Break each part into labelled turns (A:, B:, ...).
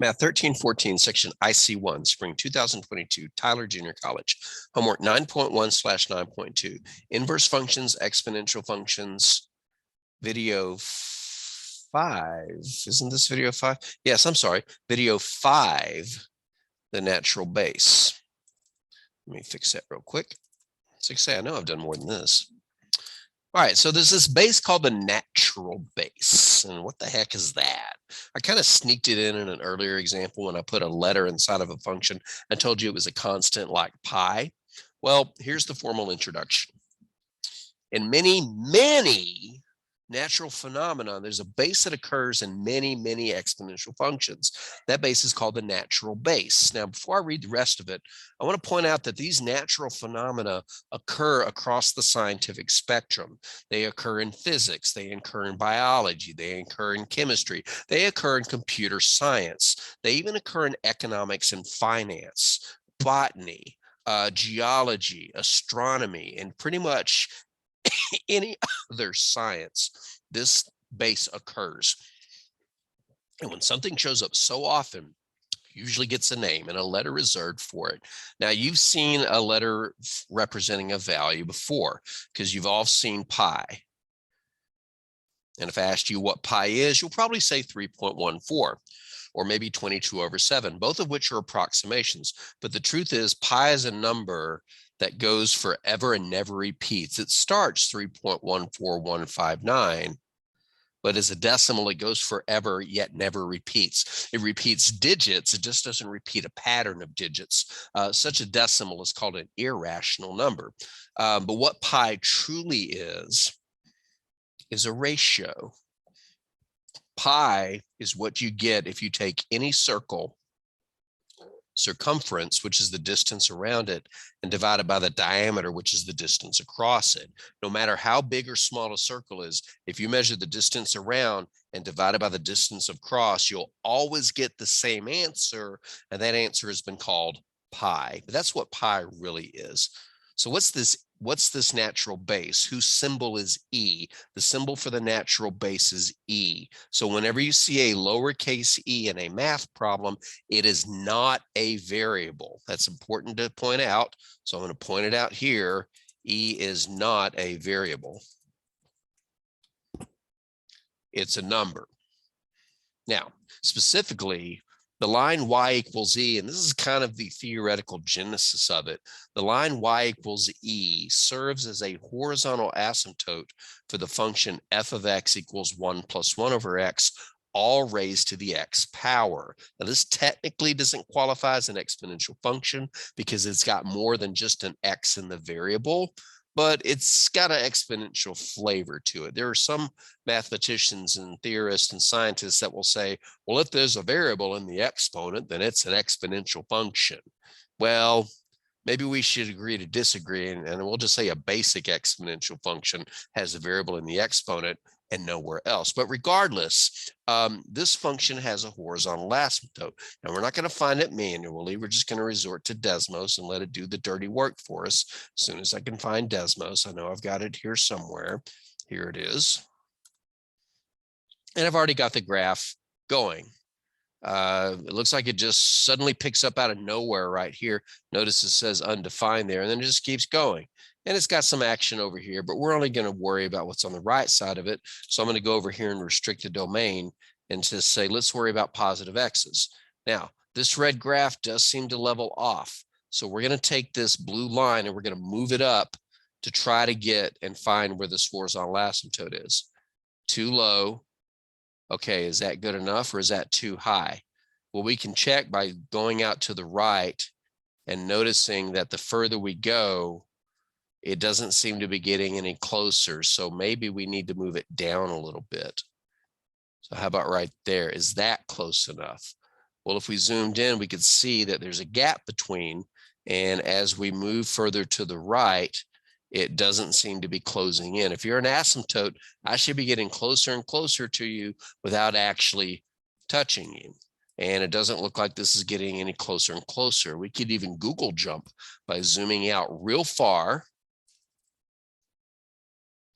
A: Math 1314, section IC1, spring 2022, Tyler Junior College. Homework 9.1/9.2. Inverse functions, exponential functions, video 5. Isn't this video 5? Yes, I'm sorry. Video 5, the natural base. Let me fix that real quick. I know I've done more than this. All right, so there's this base called the natural base. And what the heck is that? I kind of sneaked it in an earlier example when I put a letter inside of a function. I told you it was a constant like pi. Well, here's the formal introduction. In many natural phenomena, there's a base that occurs in many exponential functions. That base is called the natural base. Now, before I read the rest of it, I want to point out that these natural phenomena occur across the scientific spectrum. They occur in physics, they occur in biology, they occur in chemistry, they occur in computer science, they even occur in economics and finance, botany, geology, astronomy, and pretty much any other science, this base occurs. And when something shows up so often, usually gets a name and a letter reserved for it. Now, you've seen a letter representing a value before because you've all seen pi. And if I asked you what pi is, you'll probably say 3.14 or maybe 22/7, both of which are approximations. But the truth is pi is a number that goes forever and never repeats. It starts 3.14159, but as a decimal, it goes forever yet never repeats. It repeats digits, it just doesn't repeat a pattern of digits. Such a decimal is called an irrational number. But what pi truly is a ratio. Pi is what you get if you take any circle circumference, which is the distance around it, and divide it by the diameter, which is the distance across it. No matter how big or small a circle is, if you measure the distance around and divide it by the distance across, you'll always get the same answer, and that answer has been called pi. But that's what pi really is. So what's this natural base, whose symbol is E? The symbol for the natural base is E. So whenever you see a lowercase e in a math problem, it is not a variable. That's important to point out. So I'm going to point it out here. E is not a variable. It's a number. Now, specifically, the line y equals e, and this is kind of the theoretical genesis of it. The line y equals e serves as a horizontal asymptote for the function f of x equals 1 + 1/x, all raised to the x power. Now, this technically doesn't qualify as an exponential function because it's got more than just an x in the variable, but it's got an exponential flavor to it. There are some mathematicians and theorists and scientists that will say, well, if there's a variable in the exponent, then it's an exponential function. Well, maybe we should agree to disagree, and we'll just say a basic exponential function has a variable in the exponent and nowhere else. But regardless, this function has a horizontal asymptote. Now, we're not going to find it manually. We're just going to resort to Desmos and let it do the dirty work for us. As soon as I can find Desmos, I know I've got it here somewhere. Here it is. And I've already got the graph going. It looks like it just suddenly picks up out of nowhere right here. Notice it says undefined there, and then it just keeps going. And it's got some action over here, but we're only going to worry about what's on the right side of it. So I'm going to go over here and restrict the domain and just say, let's worry about positive x's. Now, this red graph does seem to level off. So we're going to take this blue line and we're going to move it up to try to get and find where this horizontal asymptote is. Too low. Okay, is that good enough or is that too high? Well, we can check by going out to the right and noticing that the further we go, it doesn't seem to be getting any closer. So maybe we need to move it down a little bit. So how about right there? Is that close enough? Well, if we zoomed in, we could see that there's a gap between, and as we move further to the right, it doesn't seem to be closing in. If you're an asymptote, I should be getting closer and closer to you without actually touching you. And it doesn't look like this is getting any closer and closer. We could even Google jump by zooming out real far.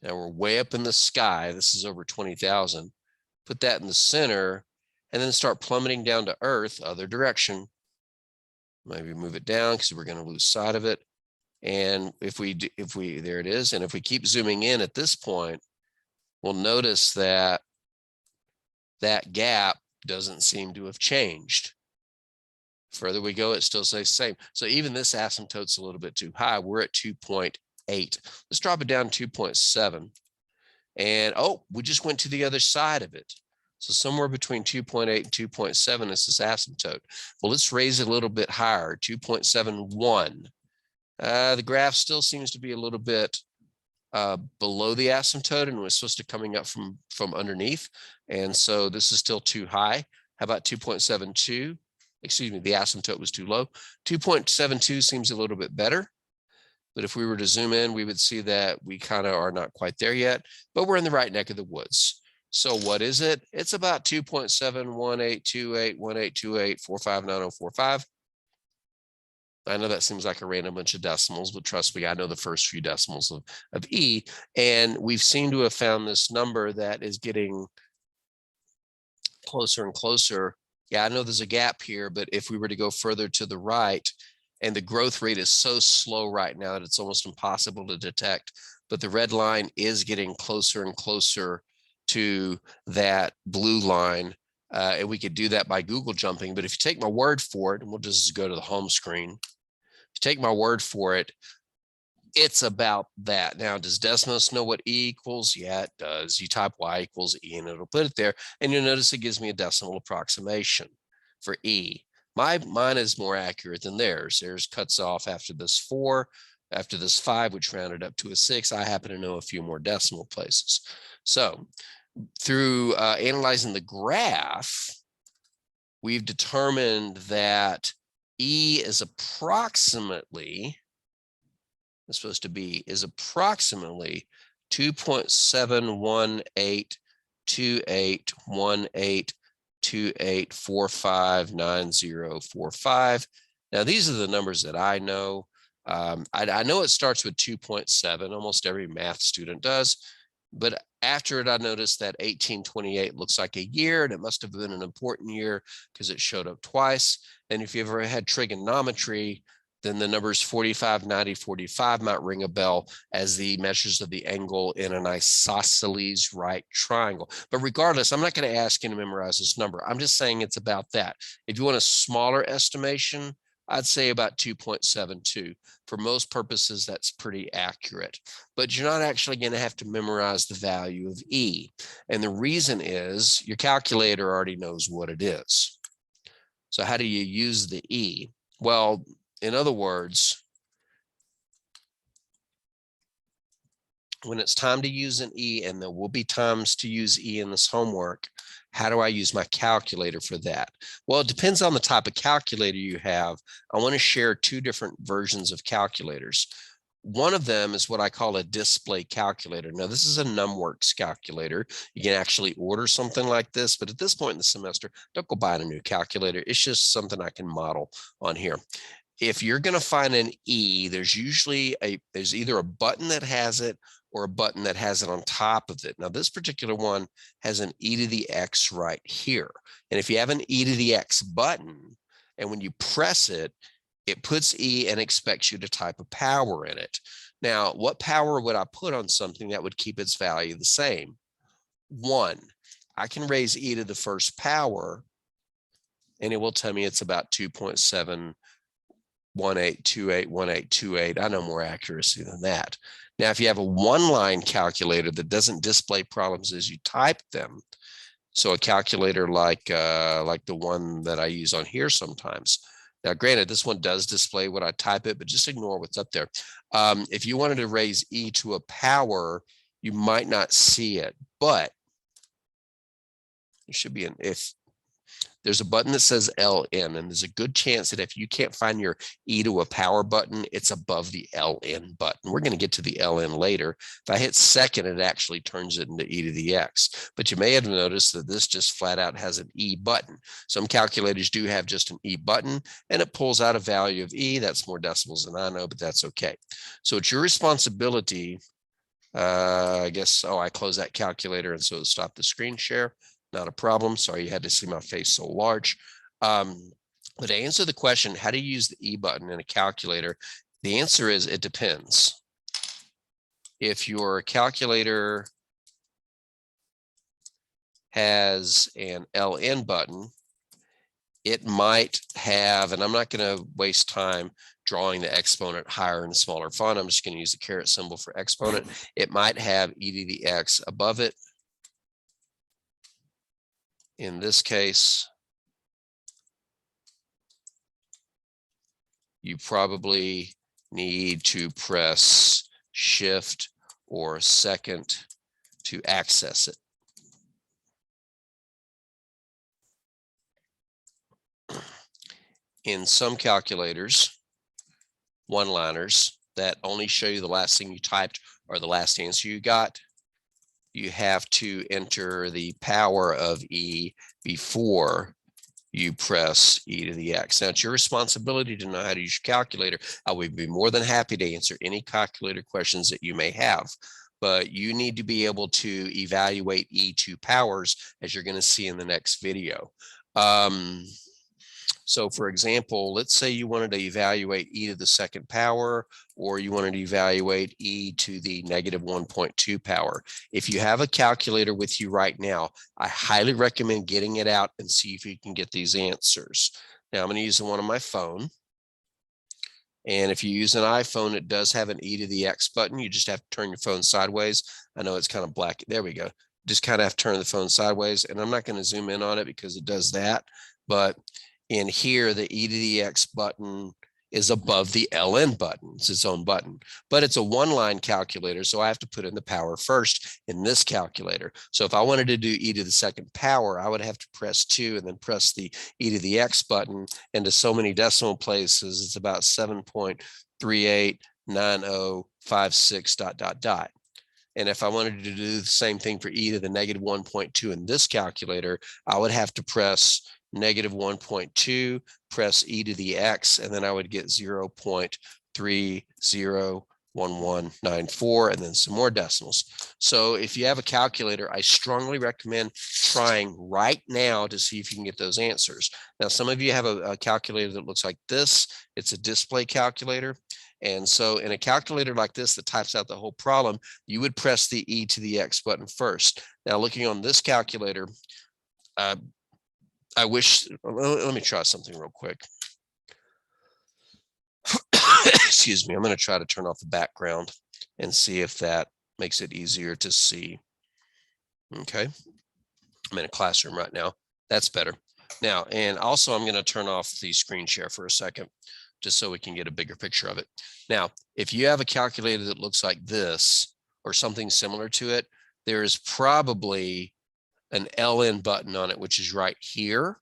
A: Now we're way up in the sky. This is over 20,000. Put that in the center,
B: and then start plummeting down to earth, other direction. Maybe move it down because we're going to lose sight of it. And if we, there it is. And if we keep zooming in at this point, we'll notice that that gap doesn't seem to have changed. Further we go, it still stays the same. So even this asymptote's a little bit too high. We're at 2.8. Let's drop it down to 2.7. And oh, we just went to the other side of it. So somewhere between 2.8 and 2.7 is this asymptote. Well, let's raise it a little bit higher, 2.71. The graph still seems to be a little bit below the asymptote, and was supposed to coming up from underneath. And so this is still too high. How about 2.72? Excuse me, the asymptote was too low. 2.72 seems a little bit better. But if we were to zoom in, we would see that we kind of are not quite there yet, but we're in the right neck of the woods. So what is it? It's about 2.718281828459045. I know that seems like a random bunch of decimals, but trust me, I know the first few decimals of E. And we've seemed to have found this number that is getting closer and closer. Yeah, I know there's a gap here, but if we were to go further to the right, and the growth rate is so slow right now that it's almost impossible to detect, but the red line is getting closer and closer to that blue line. And we could do that by Google jumping, but if you take my word for it, and we'll just go to the home screen, if you take my word for it, it's about that. Now, does Desmos know what E equals? Yeah, it does. You type Y equals E and it'll put it there. And you'll notice it gives me a decimal approximation for E. Mine is more accurate than theirs. Theirs cuts off after this 4, after this 5, which rounded up to a 6. I happen to know a few more decimal places. So through analyzing the graph, we've determined that E is approximately, it's supposed to be, is approximately 2.718828459045. Now, these are the numbers that I know. I know it starts with 2.7. Almost every math student does. But after it, I noticed that 1828 looks like a year, and it must have been an important year because it showed up twice. And if you ever had trigonometry, then the numbers 45, 90, 45 might ring a bell as the measures of the angle in an isosceles right triangle. But regardless, I'm not going to ask you to memorize this number. I'm just saying it's about that. If you want a smaller estimation, I'd say about 2.72. For most purposes, that's pretty accurate. But you're not actually going to have to memorize the value of E. And the reason is your calculator already knows what it is. So how do you use the E? Well, in other words, when it's time to use an E, and there will be times to use E in this homework, how do I use my calculator for that? Well, it depends on the type of calculator you have. I want to share 2 different versions of calculators. One of them is what I call a display calculator. Now, this is a NumWorks calculator. You can actually order something like this, but at this point in the semester, don't go buy a new calculator. It's just something I can model on here. If you're going to find an E, there's usually there's either a button that has it or a button that has it on top of it. Now, this particular one has an E to the X right here. And if you have an E to the X button, and when you press it, it puts E and expects you to type a power in it. Now, what power would I put on something that would keep its value the same? 1. I can raise E to the first power, and it will tell me it's about 2.718281828. I know more accuracy than that. Now, if you have a one-line calculator that doesn't display problems as you type them, so a calculator like the one that I use on here sometimes. Now, granted, this one does display what I type it, but just ignore what's up there. If you wanted to raise E to a power, you might not see it, but there should be an if. There's a button that says LN, and there's a good chance that if you can't find your E to a power button, it's above the LN button. We're going to get to the LN later. If I hit second, it actually turns it into E to the X. But you may have noticed that this just flat out has an E button. Some calculators do have just an E button, and it pulls out a value of E. That's more decimals than I know, but that's okay. So it's your responsibility. I guess, I close that calculator, and so it'll stop the screen share.
A: not a problem. Sorry, you had to see my face so large. But to answer the question, how to use the E button in a calculator, the answer is it depends. If your calculator has an LN button, it might have, and I'm not going to waste time drawing the exponent higher and smaller font. I'm just going to use the caret symbol for exponent. It might have e to the x above it. In this case, you probably need to press shift or second to access it. In some calculators, one-liners that only show you the last thing you typed or the last answer you got, you have to enter the power of E before you press e to the x. Now, it's your responsibility to know how to use your calculator. I would be more than happy to answer any calculator questions that you may have, but you need to be able to evaluate E2 powers, as you're going to see in the next video. So for example, let's say you wanted to evaluate e to the second power, or you wanted to evaluate e to the negative 1.2 power. If you have a calculator with you right now, I highly recommend getting it out and see if you can get these answers. Now I'm going to use the one on my phone. And if you use an iPhone, it does have an e to the x button. You just have to turn your phone sideways. I know it's kind of black. There we go. Just kind of have to turn the phone sideways. And I'm not going to zoom in on it because it does that. But in here, the e to the x button is above the LN button. It's its own button, but it's a one-line calculator, so I have to put in the power first in this calculator. So if I wanted to do e to the second power, I would have to press 2 and then press the e to the x button into so many decimal places. It's about 7.389056 ... And if I wanted to do the same thing for e to the negative 1.2 in this calculator, I would have to press negative 1.2, press e to the x, and then I would get 0.301194, and then some more decimals. So if you have a calculator, I strongly recommend trying right now to see if you can get those answers. Now, some of you have a calculator that looks like this. It's a display calculator. And so in a calculator like this that types out the whole problem, you would press the e to the x button first. Now, looking on this calculator, I wish, let me try something real quick. Excuse me, I'm going to try to turn off the background and see if that makes it easier to see. Okay, I'm in a classroom right now. That's better. Now, and also I'm going to turn off the screen share for a second, just so we can get a bigger picture of it. Now, if you have a calculator that looks like this or something similar to it, there is probably an LN button on it, which is right here.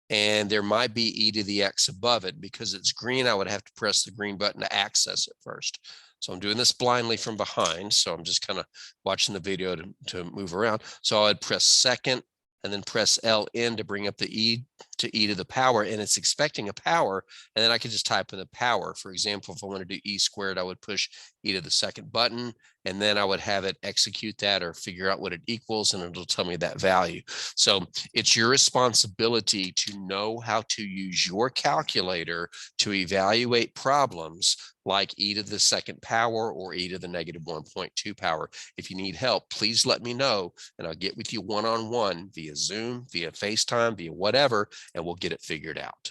A: And there might be e to the x above it. Because it's green, I would have to press the green button to access it first. So I'm doing this blindly from behind. So I'm just kind of watching the video to move around. So I'd press second and then press LN to bring up the e to the power, and it's expecting a power, and then I could just type in the power. For example, if I want to do e squared, I would push e to the second button, and then I would have it execute that or figure out what it equals, and it'll tell me that value. So it's your responsibility to know how to use your calculator to evaluate problems like e to the second power or e to the negative 1.2 power. If you need help, please let me know, and I'll get with you one-on-one via Zoom, via FaceTime, via whatever, and we'll get it figured out.